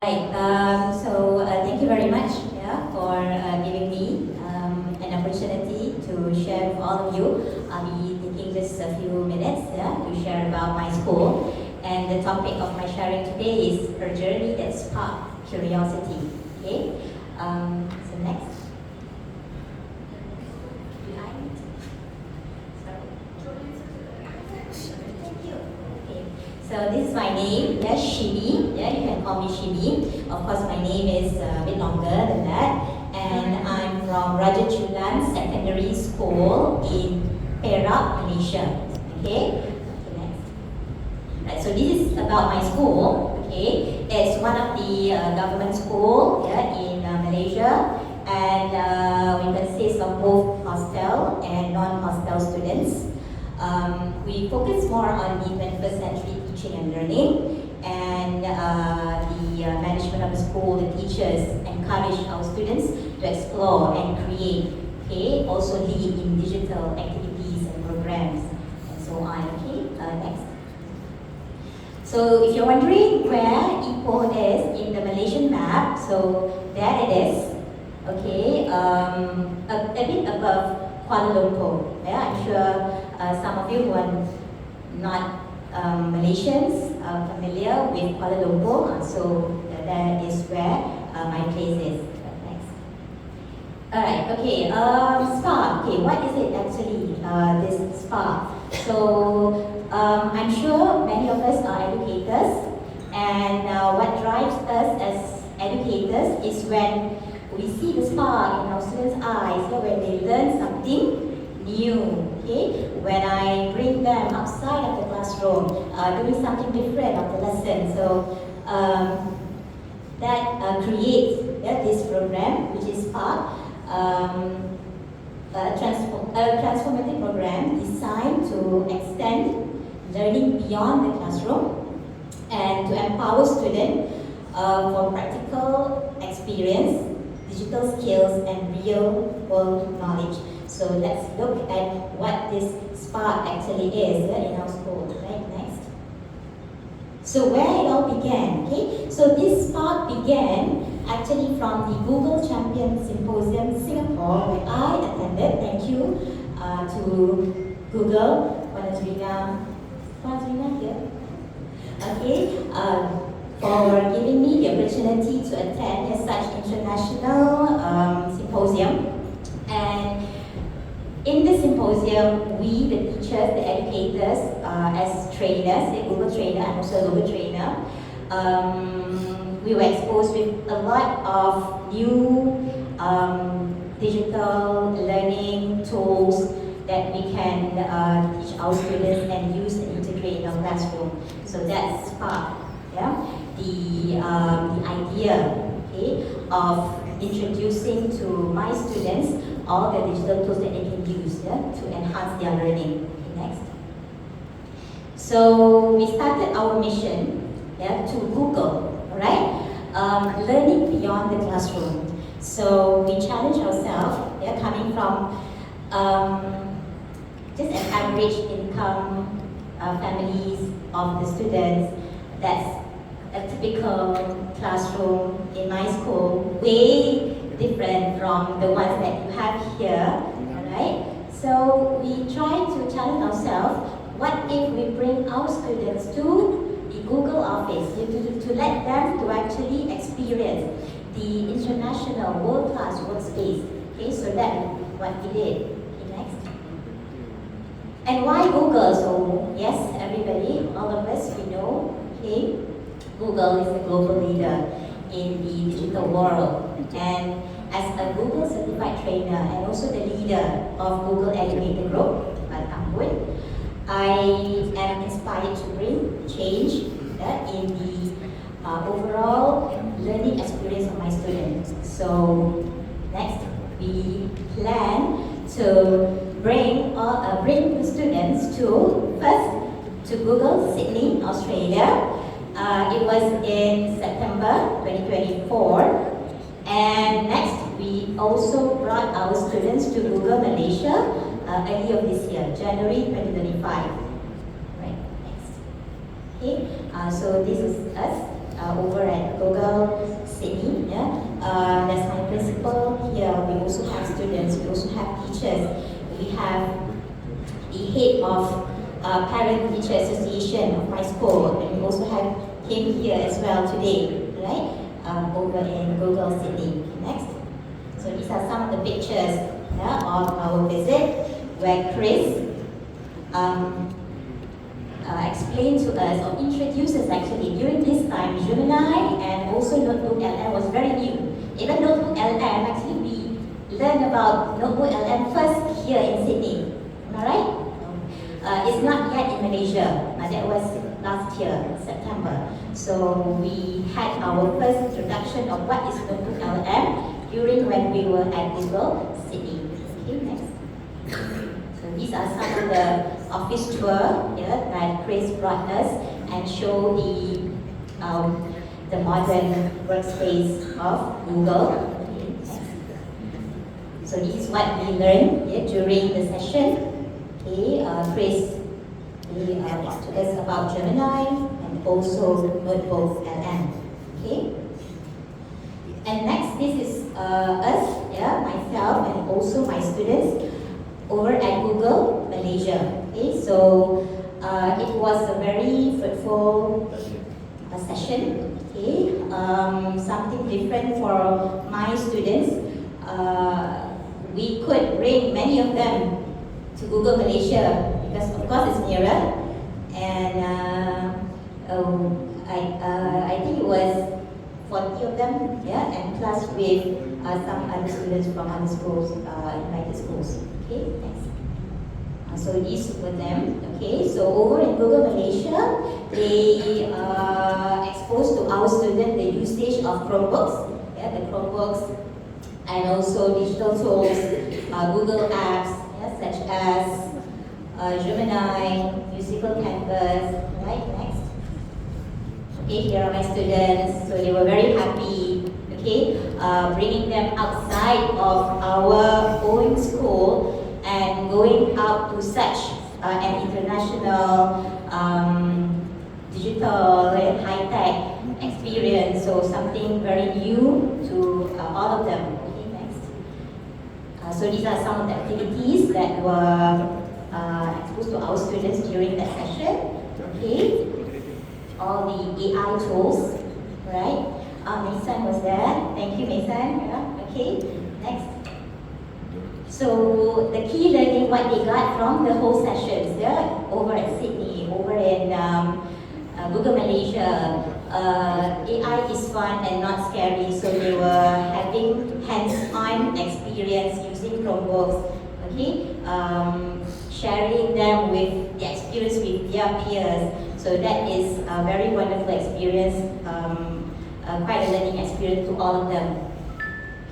Right. Thank you very much, for giving me an opportunity to share with all of you. I'll be taking just a few minutes, to share about my school. And the topic of my sharing today is a journey that sparked curiosity. Okay. Next. Thank you. Okay. So this is my name, Syimee. Yeah, you can call me Syimee. Of course, my name is a bit longer than that. And I'm from Raja Chulan Secondary School in Perak, Malaysia. Okay. Next. Right, so this is about my school. Okay. It's one of the government school, in Malaysia, and we consist of both hostel and non-hostel students. We focus more on the 21st century teaching and learning, and the management of the school, the teachers encourage our students to explore and create, okay, also lead in digital activities and programs, and so on. Okay, next. So if you're wondering where Ipoh is in the Malaysian map, so there it is, okay, a bit above Kuala Lumpur. Yeah, I'm sure some of you who are not Malaysians are familiar with Kuala Lumpur, so that is where my place is. Next. Alright, okay, SPA. Okay, what is it actually, this SPA? So, I'm sure many of us are educators, and what drives us as educators is when we see the spark in our students' eyes, when they learn something new, okay? When I bring them outside of the classroom, doing something different of the lesson. So that creates this program, which is SPARK, a transformative program designed to extend learning beyond the classroom and to empower students for practical experience, digital skills, and real-world knowledge. So let's look at what this SPARK actually is in our school. Right, next. So where it all began, okay? So this SPARK began actually from the Google Champion Symposium Singapore, where I attended. Thank you to Google, Wanazrina here. Okay. For giving me the opportunity to attend such international symposium. And in the symposium, we, the teachers, the educators, as trainers, the Google trainer and also a Google trainer, we were exposed with a lot of new digital learning tools that we can teach our students and use and integrate in our classroom. So that's SPARK. Yeah? The idea, okay, of introducing to my students all the digital tools that they can use to enhance their learning. Okay, next. So we started our mission to Google, right? Learning beyond the classroom. So we challenge ourselves, coming from just an average income families of the students. That's a typical classroom in my school, way different from the ones that you have here, right? So we try to challenge ourselves, what if we bring our students to the Google office, to let them to actually experience the international world-class workspace, okay? So that's what we did. Okay, next. And why Google? So yes, everybody, all of us, we know, okay? Google is the global leader in the digital world, and as a Google certified trainer and also the leader of Google Educator Group, I am inspired to bring change in the overall learning experience of my students. So next, we plan to bring the students to Google Sydney, Australia. It was in September 2024. And next, we also brought our students to Google Malaysia earlier this year, January 2025. Right, next. Okay, so this is us over at Google head of Parent Teacher Association of my school, and we also have him here as well today, right? Over in Google Sydney. Next. So these are some of the pictures of our visit, where Chris explained to us or introduced us actually during this time. Gemini and also Notebook LM was very new. Even Notebook LM, actually we learned about Notebook LM first here in Sydney. Am I right? It's not yet in Malaysia. That was last year, September. So we had our first introduction of what is Notebook LM during when we were at Google Sydney. Okay, next. So these are some of the office tour that Chris brought us and show the modern workspace of Google. Okay, next. So this is what we learned during the session. Okay, Chris talked to us about Gemini and also Notebook LM. Okay. And next, this is us, myself, and also my students over at Google Malaysia. Okay, so it was a very fruitful session. Okay, something different for my students. We could bring many of them to Google Malaysia because, of course, it's nearer, and I think it was 40 of them, and plus with some other students from other schools, invited schools. Okay, next. So these were them. Okay, so over in Google Malaysia, they exposed to our students the usage of Chromebooks, the Chromebooks, and also digital tools, Google apps, such as Gemini, Musical Canvas. Right, next. Okay, here are my students. So they were very happy. Okay, bringing them outside of our own school and going out to such an international digital and high-tech experience. So something very new to all of them. Okay, next. So these are some of the activities that were exposed to our students during that session. Okay, all the AI tools, right? Mason was there. Thank you, Mason. Okay, next. So the key learning, what they got from the whole sessions, over at Sydney, over in Google Malaysia, AI is fun and not scary. So they were having hands-on experience using Chromebooks. Okay, sharing them with the experience with their peers. So that is a very wonderful experience, quite a learning experience to all of them.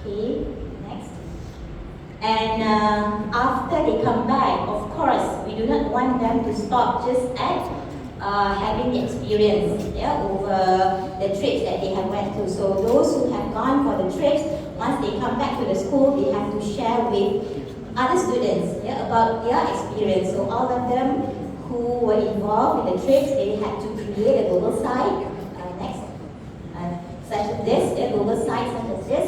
Okay, next. And after they come back, of course, we do not want them to stop just at having the experience over the trips that they have went to. So those who have gone for the trips, once they come back to the school, they have to share with other students about their experience. So all of them who were involved in the trips, they had to create a Google site, next, such as this, a Google site such as this,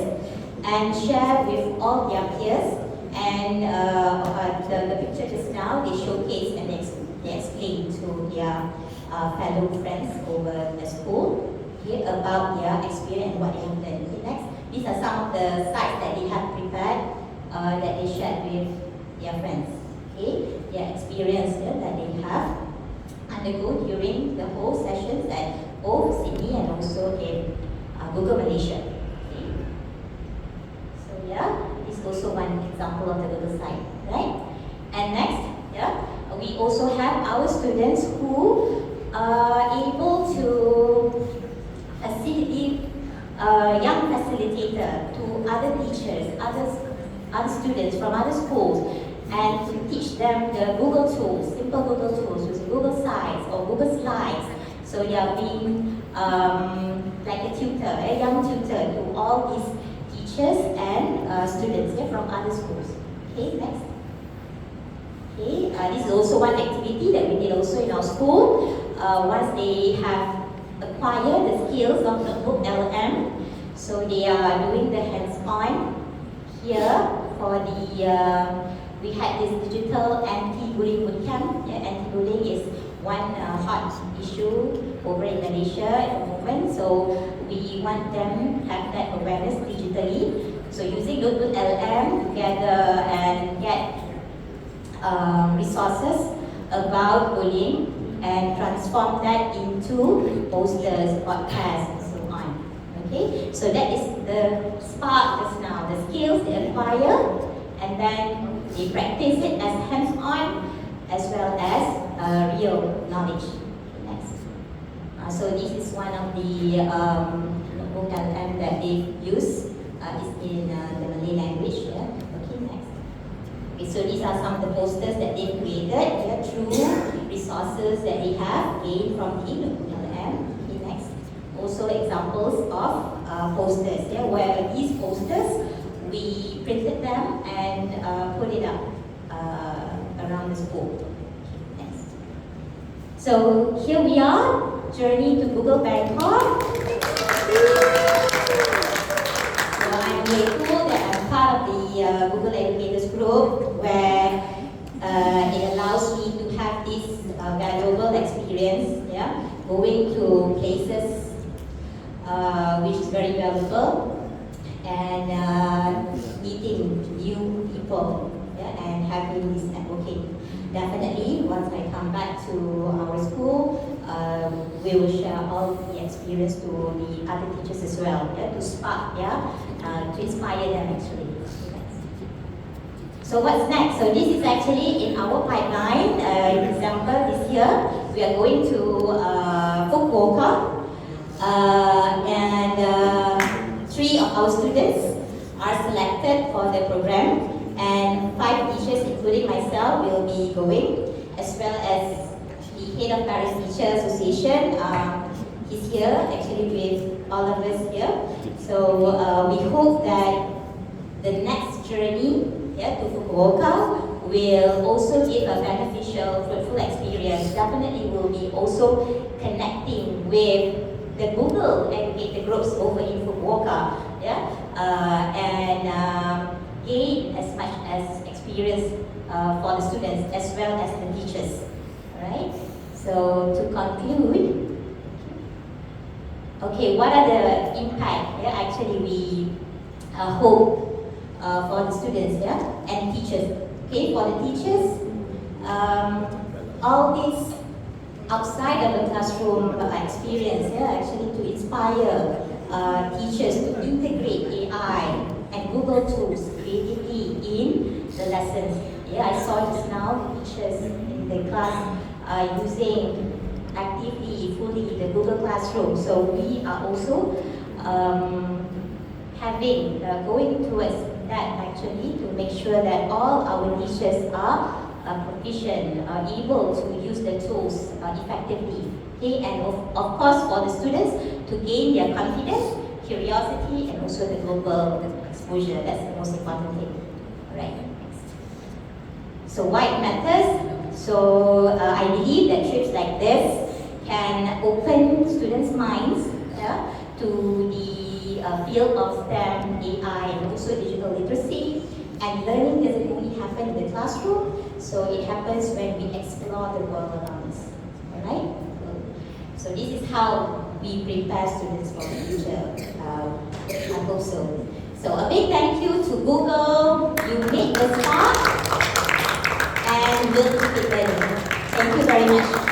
and share with all their peers. And the picture just now, they showcase and they explain to their fellow friends over the school about their experience and what they have learned. Okay, next, these are some of the sites that they have prepared that they shared with their friends. Okay, their experience that they have undergo during the whole sessions at both Sydney and also in Google Malaysia. Okay. So this is also one example of the Google site, right? And next, we also have our students who are able to facilitate young facilitator to other teachers, other students from other schools, and to teach them the Google tools, simple Google tools, using Google Sites or Google Slides. So they are being like a tutor, a young tutor to all these teachers and students from other schools. Okay, next. Okay, this is also one activity that we did also in our school. Once they have acquired the skills of Notebook LM, so they are doing the hands-on here for the we had this digital anti-bullying bootcamp. Yeah, anti-bullying is one hot issue over in Malaysia at the moment. So we want them to have that awareness digitally. So using LLM together and get resources about bullying and transform that into posters, podcasts, and so on. Okay, so that is the spark just now, the skills they acquire, and then they practice it as hands-on as well as real knowledge. Next. So this is one of the notebook LLM that they use. Is in the Malay language. Yeah. Okay, next. Okay, so these are some of the posters that they created through resources that they have gained from the LLM. Okay, next. Also examples of posters. Yeah, where these posters we printed them and put it up around the school. Okay, next. So here we are, journey to Google Bangkok. I'm grateful that I'm part of the Google Educators Group, where it allows me to have this valuable experience, going to places which is very valuable, and meeting new people, and having this networking. Definitely, once I come back to our school, we will share all the experience to the other teachers as well, to spark, to inspire them actually. So what's next? So this is actually in our pipeline. In December this year, we are going to Fukuoka, and 3 of our students are selected for the program. And 5 teachers, including myself, will be going, as well as the head of Paris Teacher Association. He's here, actually, with all of us here. So we hope that the next journey to Fukuoka will also give a beneficial, fruitful experience. Definitely will be also connecting with the Google Educator groups over in Fukuoka, and gain as much as experience for the students as well as the teachers. Alright, so to conclude, okay, what are the impact? Actually, we hope for the students, and teachers. Okay, for the teachers, all this outside of the classroom experience, actually to inspire teachers to integrate AI and Google tools creatively in the lessons. I saw just now the teachers in the class using actively, fully the Google Classroom. So we are also going towards that actually, to make sure that all our teachers are proficient, able to use the tools effectively. Okay, and of course for the students to gain their confidence, curiosity, and also the global exposure. That's the most important thing. Alright, next. So why it matters? So I believe that trips like this can open students' minds to the field of STEM, AI, and also digital literacy. And learning doesn't only happen in the classroom, so it happens when we explore the world around us. Alright? So this is how we prepare students for the future. I hope so. So a big thank you to Google. You made the start, and we'll keep it learning. Thank you very much.